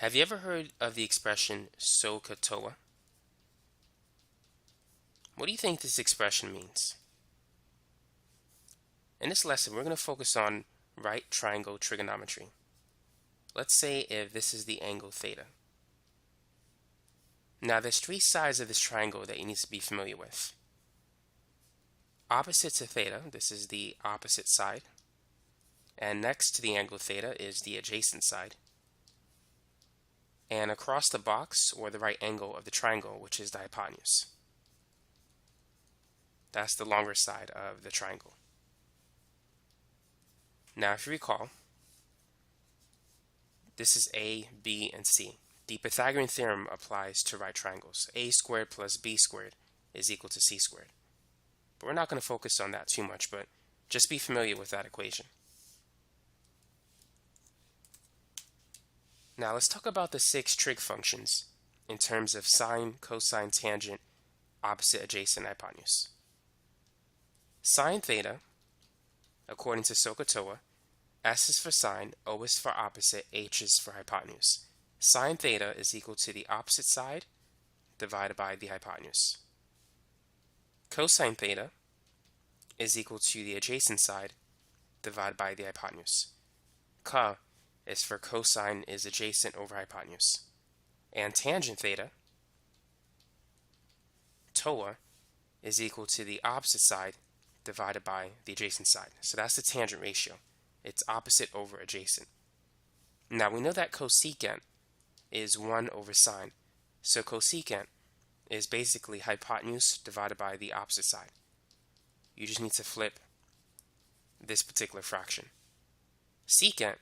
Have you ever heard of the expression SOHCAHTOA? What do you think this expression means? In this lesson, we're going to focus on right triangle trigonometry. Let's say if this is the angle theta. Now there's three sides of this triangle that you need to be familiar with. Opposite to theta, this is the opposite side. And next to the angle theta is the adjacent side. And across the box, or the right angle of the triangle, which is the hypotenuse. That's the longer side of the triangle. Now, if you recall, this is A, B, and C. The Pythagorean theorem applies to right triangles. A squared plus B squared is equal to C squared. But we're not going to focus on that too much, but just be familiar with that equation. Now let's talk about the 6 trig functions in terms of sine, cosine, tangent, opposite, adjacent, hypotenuse. Sine theta, according to SOHCAHTOA, S is for sine, O is for opposite, H is for hypotenuse. Sine theta is equal to the opposite side divided by the hypotenuse. Cosine theta is equal to the adjacent side divided by the hypotenuse. Ca is for cosine is adjacent over hypotenuse. And tangent theta, TOA, is equal to the opposite side divided by the adjacent side. So that's the tangent ratio. It's opposite over adjacent. Now we know that cosecant is 1 over sine. So cosecant is basically hypotenuse divided by the opposite side. You just need to flip this particular fraction. Secant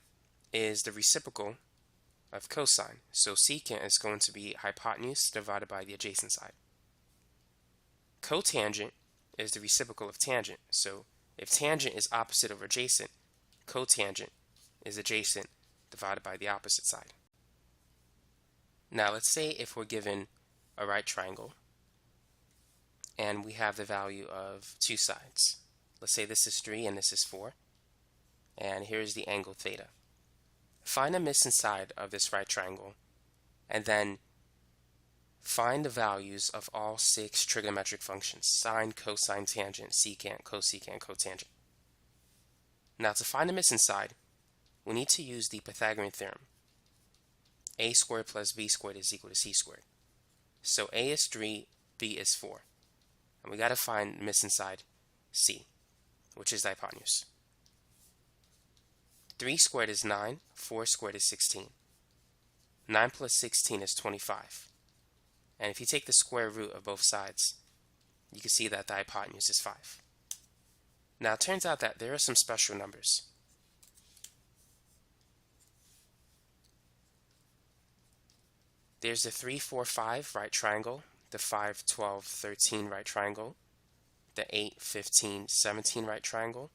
is the reciprocal of cosine. So secant is going to be hypotenuse divided by the adjacent side. Cotangent is the reciprocal of tangent. So if tangent is opposite over adjacent, cotangent is adjacent divided by the opposite side. Now let's say if we're given a right triangle and we have the value of 2 sides. Let's say this is 3 and this is 4. And here's the angle theta. Find the missing side of this right triangle and then find the values of all 6 trigonometric functions: sine, cosine, tangent, secant, cosecant, cotangent. Now to find the missing side, we need to use the Pythagorean theorem. A squared plus B squared is equal to C squared. So A is 3, B is 4. And we got to find the missing side, C, which is the hypotenuse. 3 squared is 9, 4 squared is 16. 9 plus 16 is 25. And if you take the square root of both sides, you can see that the hypotenuse is 5. Now it turns out that there are some special numbers. There's the 3, 4, 5 right triangle, the 5, 12, 13 right triangle, the 8, 15, 17 right triangle,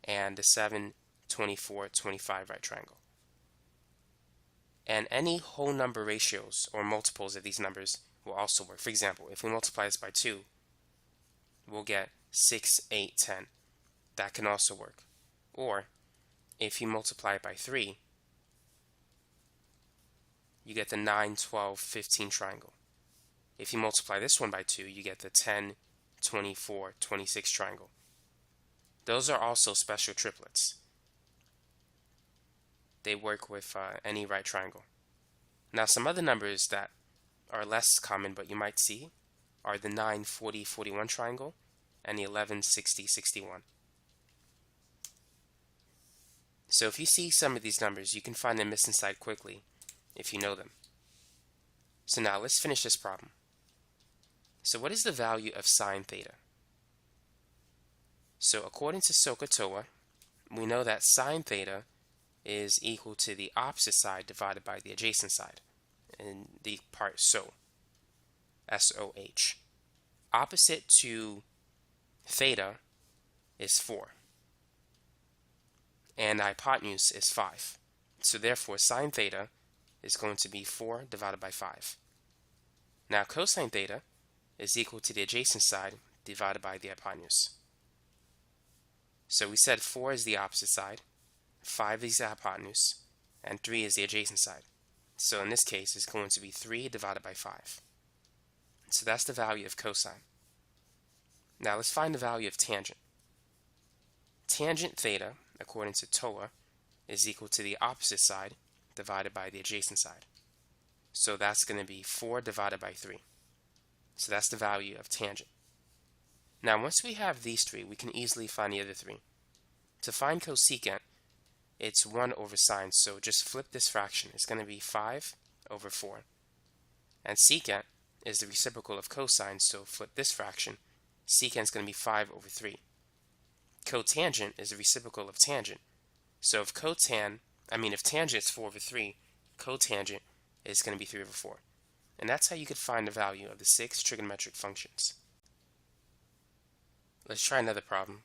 and the 7, 24, 25 right triangle. And any whole number ratios or multiples of these numbers will also work. For example, if we multiply this by 2, we'll get 6, 8, 10. That can also work. Or if you multiply it by 3, you get the 9, 12, 15 triangle. If you multiply this one by 2, you get the 10, 24, 26 triangle. Those are also special triplets. They work with any right triangle. Now some other numbers that are less common but you might see are the 9, 40, 41 triangle and the 11, 60, 61. So if you see some of these numbers, you can find the missing side quickly if you know them. So now let's finish this problem. So what is the value of sine theta? So according to SOHCAHTOA, we know that sine theta is equal to the opposite side divided by the adjacent side, in the part SO, S-O-H. Opposite to theta is 4, and the hypotenuse is 5. So therefore sine theta is going to be 4 divided by 5. Now cosine theta is equal to the adjacent side divided by the hypotenuse. So we said 4 is the opposite side, 5 is the hypotenuse, and 3 is the adjacent side. So in this case, it's going to be 3 divided by 5. So that's the value of cosine. Now let's find the value of tangent. Tangent theta, according to TOA, is equal to the opposite side divided by the adjacent side. So that's going to be 4 divided by 3. So that's the value of tangent. Now once we have these three, we can easily find the other three. To find cosecant, it's 1 over sine, so just flip this fraction. It's going to be 5 over 4. And secant is the reciprocal of cosine, so flip this fraction. Secant is going to be 5 over 3. Cotangent is the reciprocal of tangent. So if tangent is 4 over 3, cotangent is going to be 3 over 4. And that's how you could find the value of the 6 trigonometric functions. Let's try another problem.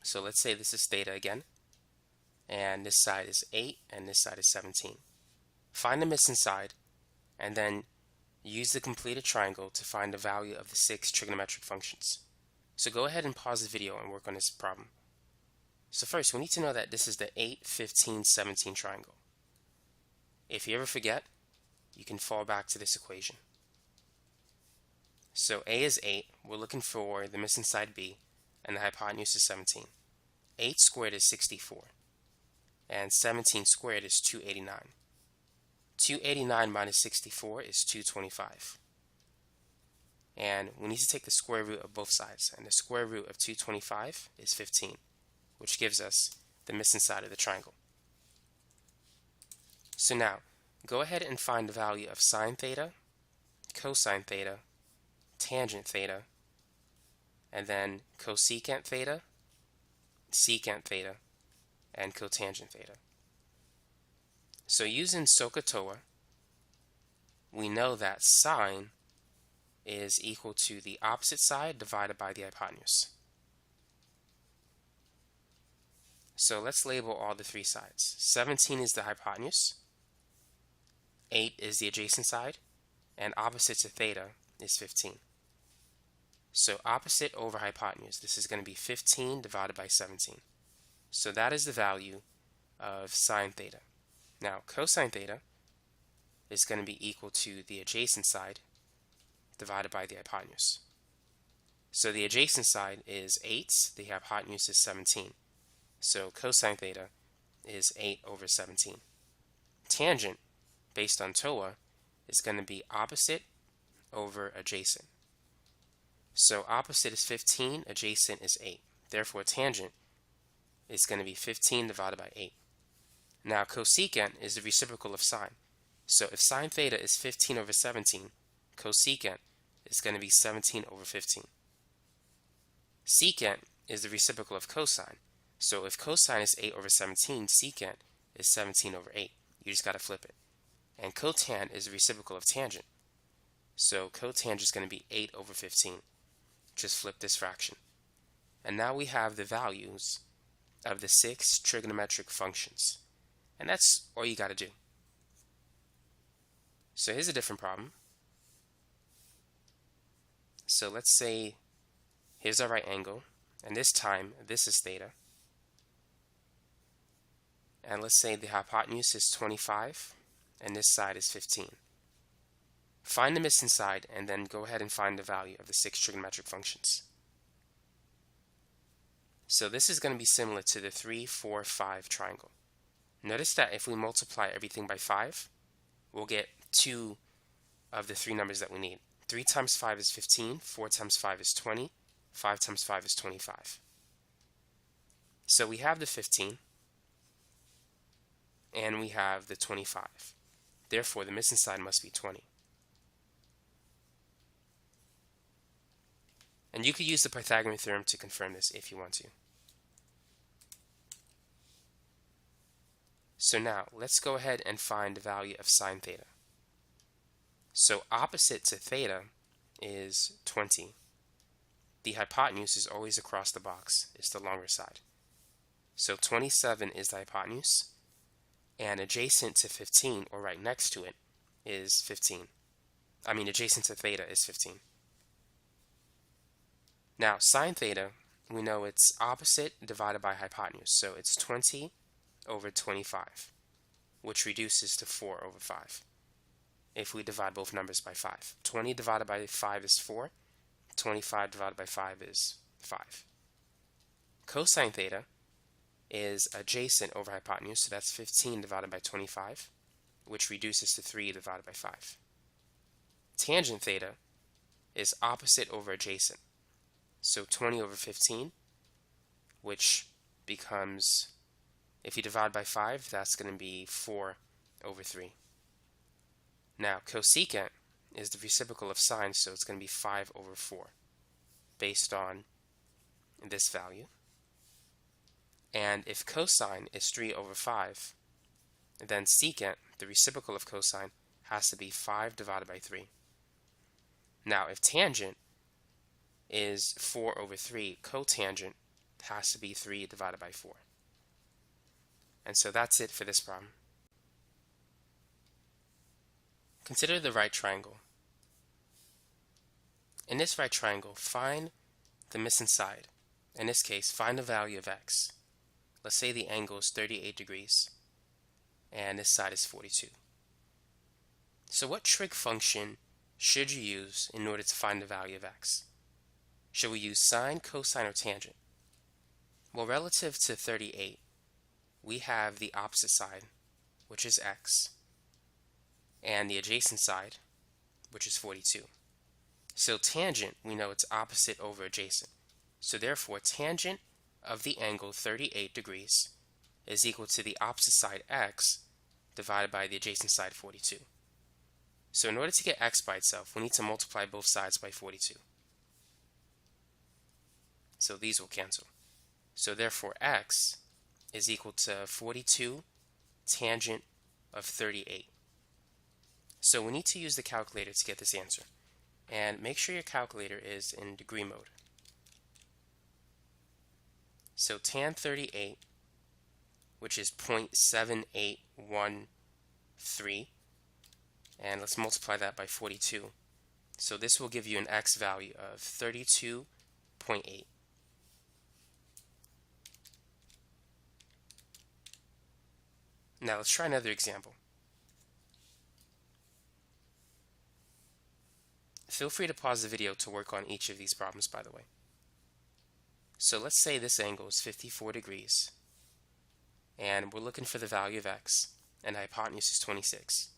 So let's say this is theta again, and this side is 8 and this side is 17. Find the missing side and then use the completed triangle to find the value of the 6 trigonometric functions. So go ahead and pause the video and work on this problem. So first, we need to know that this is the 8, 15, 17 triangle. If you ever forget, you can fall back to this equation. So A is 8, we're looking for the missing side B, and the hypotenuse is 17. 8 squared is 64, and 17 squared is 289. 289 minus 64 is 225. And we need to take the square root of both sides, and the square root of 225 is 15, which gives us the missing side of the triangle. So now, go ahead and find the value of sine theta, cosine theta, tangent theta, and then cosecant theta, secant theta, and cotangent theta. So using SOHCAHTOA, we know that sine is equal to the opposite side divided by the hypotenuse. So let's label all the three sides. 17 is the hypotenuse, 8 is the adjacent side, and opposite to theta is 15. So opposite over hypotenuse, this is going to be 15 divided by 17. So that is the value of sine theta. Now cosine theta is going to be equal to the adjacent side divided by the hypotenuse. So the adjacent side is 8, the hypotenuse is 17. So cosine theta is 8 over 17. Tangent, based on TOA, is going to be opposite over adjacent. So opposite is 15, adjacent is 8. Therefore tangent is going to be 15 divided by 8. Now cosecant is the reciprocal of sine. So if sine theta is 15 over 17, cosecant is going to be 17 over 15. Secant is the reciprocal of cosine. So if cosine is 8 over 17, secant is 17 over 8. You just got to flip it. And cotan is the reciprocal of tangent. So cotangent is going to be 8 over 15. Just flip this fraction. And now we have the values of the 6 trigonometric functions. And that's all you got to do. So here's a different problem. So let's say here's our right angle, and this time this is theta. And let's say the hypotenuse is 25 and this side is 15. Find the missing side and then go ahead and find the value of the 6 trigonometric functions. So this is going to be similar to the 3, 4, 5 triangle. Notice that if we multiply everything by 5, we'll get 2 of the 3 numbers that we need. 3 times 5 is 15, 4 times 5 is 20, 5 times 5 is 25. So we have the 15, and we have the 25. Therefore, the missing side must be 20. And you could use the Pythagorean theorem to confirm this if you want to. So now, let's go ahead and find the value of sine theta. So opposite to theta is 20. The hypotenuse is always across the box. It's the longer side. So 27 is the hypotenuse, and adjacent to 15, or right next to it, is 15. Adjacent to theta is 15. Now, sine theta, we know it's opposite divided by hypotenuse, so it's 20 over 25. which reduces to 4 over 5 if we divide both numbers by 5. 20 divided by 5 is 4. 25 divided by 5 is 5. Cosine theta is adjacent over hypotenuse, so that's 15 divided by 25, which reduces to 3 divided by 5. Tangent theta is opposite over adjacent, so 20 over 15, which becomes, if you divide by 5, that's going to be 4 over 3. Now, cosecant is the reciprocal of sine, so it's going to be 5 over 4, based on this value. And if cosine is 3 over 5, then secant, the reciprocal of cosine, has to be 5 divided by 3. Now, if tangent is 4 over 3, cotangent has to be 3 divided by 4. And so that's it for this problem. Consider the right triangle. In this right triangle, find the missing side. In this case, find the value of x. Let's say the angle is 38 degrees, and this side is 42. So what trig function should you use in order to find the value of x? Should we use sine, cosine, or tangent? Well, relative to 38, we have the opposite side, which is x, and the adjacent side, which is 42. So tangent, we know it's opposite over adjacent. So therefore, tangent of the angle 38 degrees is equal to the opposite side x divided by the adjacent side 42. So in order to get x by itself, we need to multiply both sides by 42. So these will cancel. So therefore, x is equal to 42 tangent of 38. So we need to use the calculator to get this answer. And make sure your calculator is in degree mode. So tan 38, which is 0.7813, and let's multiply that by 42. So this will give you an x value of 32.8. Now let's try another example. Feel free to pause the video to work on each of these problems, by the way. So let's say this angle is 54 degrees, and we're looking for the value of x, and the hypotenuse is 26.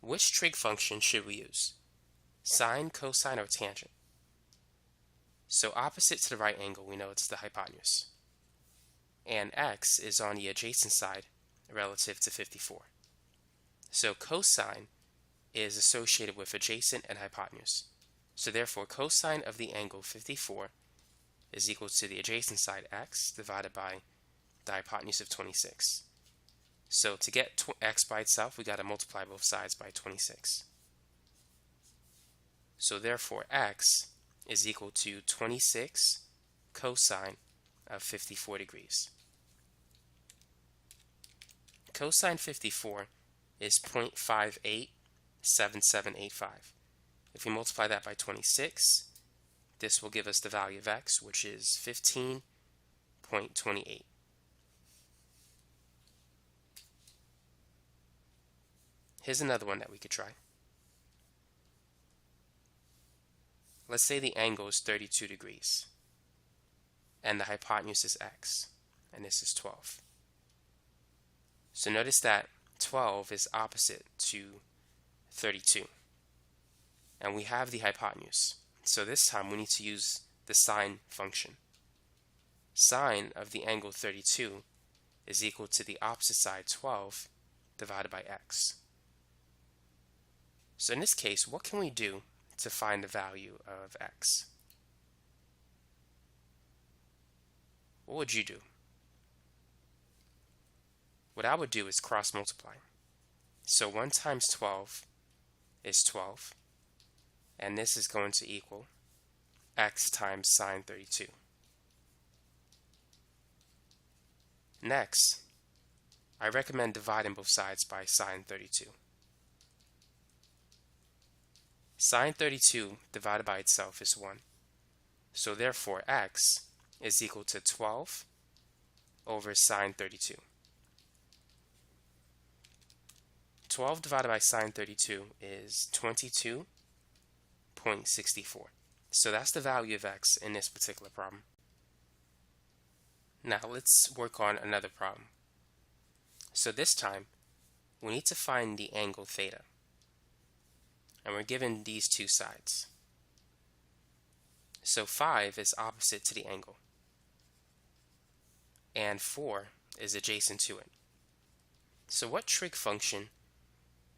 Which trig function should we use? Sine, cosine, or tangent? So opposite to the right angle, we know it's the hypotenuse. And x is on the adjacent side relative to 54. So cosine is associated with adjacent and hypotenuse. So therefore, cosine of the angle 54 is equal to the adjacent side x divided by the hypotenuse of 26. So to get x by itself, we got to multiply both sides by 26. So therefore, x is equal to 26 cosine of 54 degrees. Cosine 54 is 0.587785. If we multiply that by 26, this will give us the value of x, which is 15.28. Here's another one that we could try. Let's say the angle is 32 degrees, and the hypotenuse is x, and this is 12. So notice that 12 is opposite to 32. And we have the hypotenuse. So this time we need to use the sine function. Sine of the angle 32 is equal to the opposite side 12 divided by x. So in this case, what can we do to find the value of x? What would you do? What I would do is cross multiply. So 1 times 12 is 12, and this is going to equal x times sine 32. Next, I recommend dividing both sides by sine 32. Sine 32 divided by itself is 1. So therefore, x is equal to 12 over sine 32. 12 divided by sine 32 is 22.64. So that's the value of x in this particular problem. Now let's work on another problem. So this time, we need to find the angle theta. And we're given these two sides. So 5 is opposite to the angle. And 4 is adjacent to it. So what trig function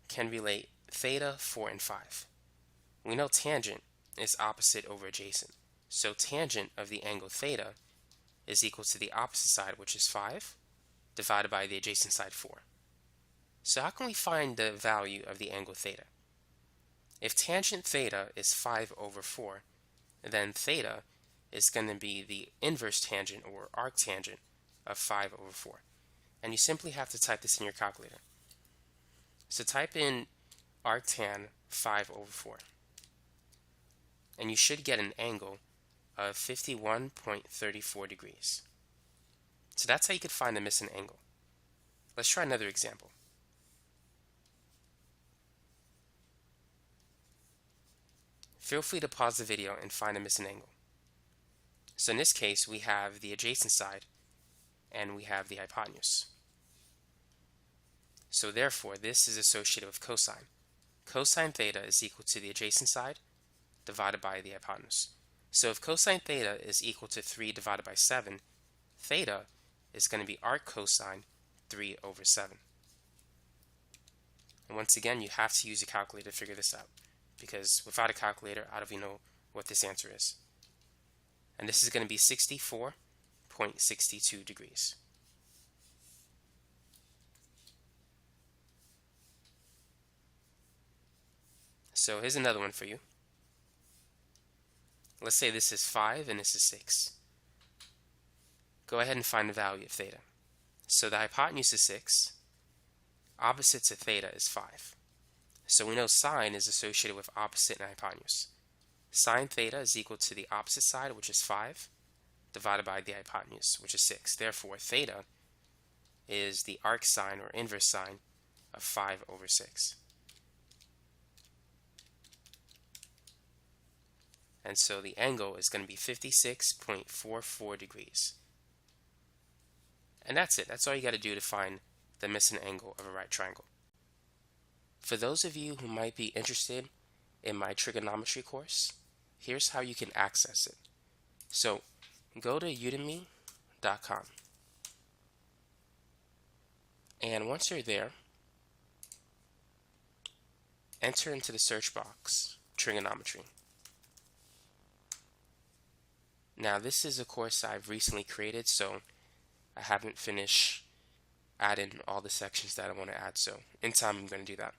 can relate theta, 4, and 5? We know tangent is opposite over adjacent. So tangent of the angle theta is equal to the opposite side, which is 5, divided by the adjacent side, 4. So how can we find the value of the angle theta? If tangent theta is 5 over 4, then theta is going to be the inverse tangent or arctangent of 5 over 4. And you simply have to type this in your calculator. So type in arctan 5 over 4. And you should get an angle of 51.34 degrees. So that's how you could find the missing angle. Let's try another example. Feel free to pause the video and find a missing angle. So in this case, we have the adjacent side and we have the hypotenuse. So therefore, this is associated with cosine. Cosine theta is equal to the adjacent side divided by the hypotenuse. So if cosine theta is equal to 3 divided by 7, theta is going to be arc cosine 3 over 7. And once again, you have to use a calculator to figure this out, because without a calculator, I don't even know what this answer is. And this is going to be 64.62 degrees. So here's another one for you. Let's say this is 5 and this is 6. Go ahead and find the value of theta. So the hypotenuse is 6. Opposite to theta is 5. So we know sine is associated with opposite and hypotenuse. Sine theta is equal to the opposite side, which is 5, divided by the hypotenuse, which is 6. Therefore, theta is the arc sine or inverse sine of 5 over 6. And so the angle is going to be 56.44 degrees. And that's it. That's all you got to do to find the missing angle of a right triangle. For those of you who might be interested in my trigonometry course, here's how you can access it. So go to udemy.com. And once you're there, enter into the search box trigonometry. Now this is a course I've recently created, so I haven't finished adding all the sections that I want to add, so in time I'm going to do that.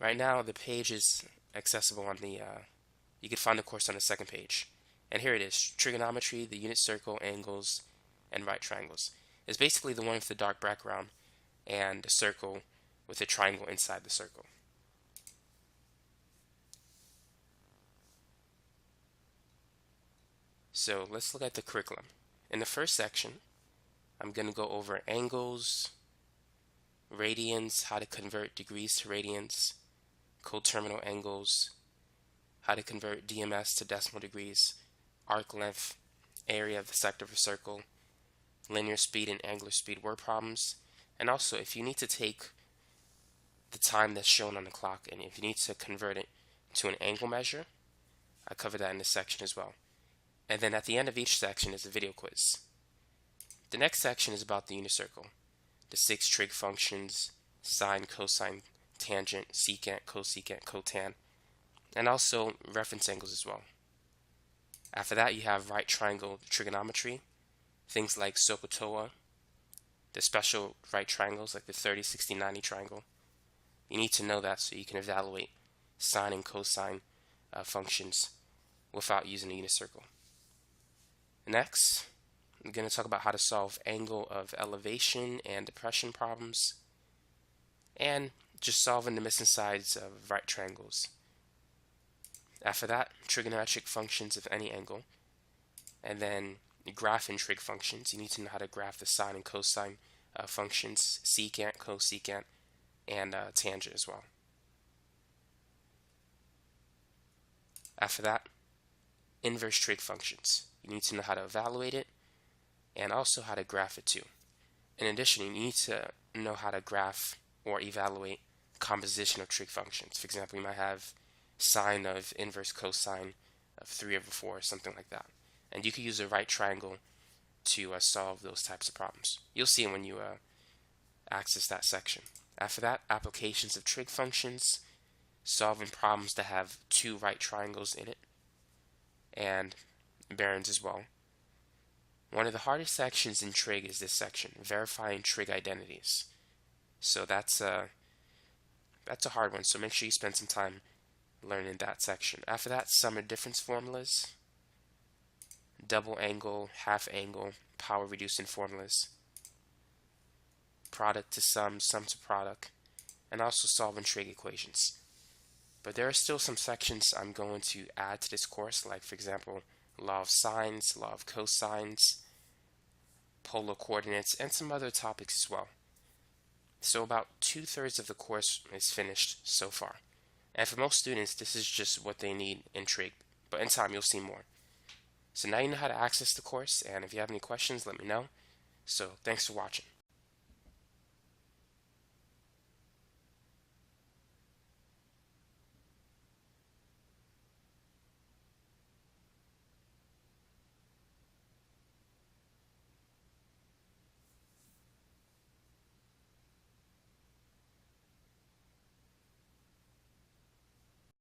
Right now the page is accessible on the, you can find the course on the second page. And here it is, trigonometry, the unit circle, angles, and right triangles. It's basically the one with the dark background and the circle with a triangle inside the circle. So let's look at the curriculum. In the first section, I'm going to go over angles, radians, how to convert degrees to radians, coterminal angles, how to convert DMS to decimal degrees, arc length, area of the sector of a circle, linear speed and angular speed word problems, and also if you need to take the time that's shown on the clock and if you need to convert it to an angle measure, I cover that in this section as well. And then at the end of each section is a video quiz. The next section is about the unit circle, the 6 trig functions, sine, cosine, tangent, secant, cosecant, cotan, and also reference angles as well. After that, you have right triangle trigonometry, things like SOHCAHTOA, the special right triangles like the 30, 60, 90 triangle. You need to know that so you can evaluate sine and cosine functions without using a unit circle. Next, I'm going to talk about how to solve angle of elevation and depression problems, and just solving the missing sides of right triangles. After that, trigonometric functions of any angle, and then graphing trig functions. You need to know how to graph the sine and cosine functions, secant, cosecant, and tangent as well. After that, inverse trig functions. You need to know how to evaluate it and also how to graph it too. In addition, you need to know how to graph or evaluate composition of trig functions. For example, you might have sine of inverse cosine of 3/4, something like that. And you can use a right triangle to solve those types of problems. You'll see it when you access that section. After that, applications of trig functions, solving problems that have two right triangles in it, and barons as well. One of the hardest sections in trig is this section, verifying trig identities. So that's a hard one, so make sure you spend some time learning that section. After that, sum of difference formulas, double angle, half angle, power reducing formulas, product to sum, sum to product, and also solving trig equations. But there are still some sections I'm going to add to this course, like for example, law of sines, law of cosines, polar coordinates, and some other topics as well. So about 2/3 of the course is finished so far. And for most students, this is just what they need in trig, but in time you'll see more. So now you know how to access the course, and if you have any questions, let me know. So thanks for watching.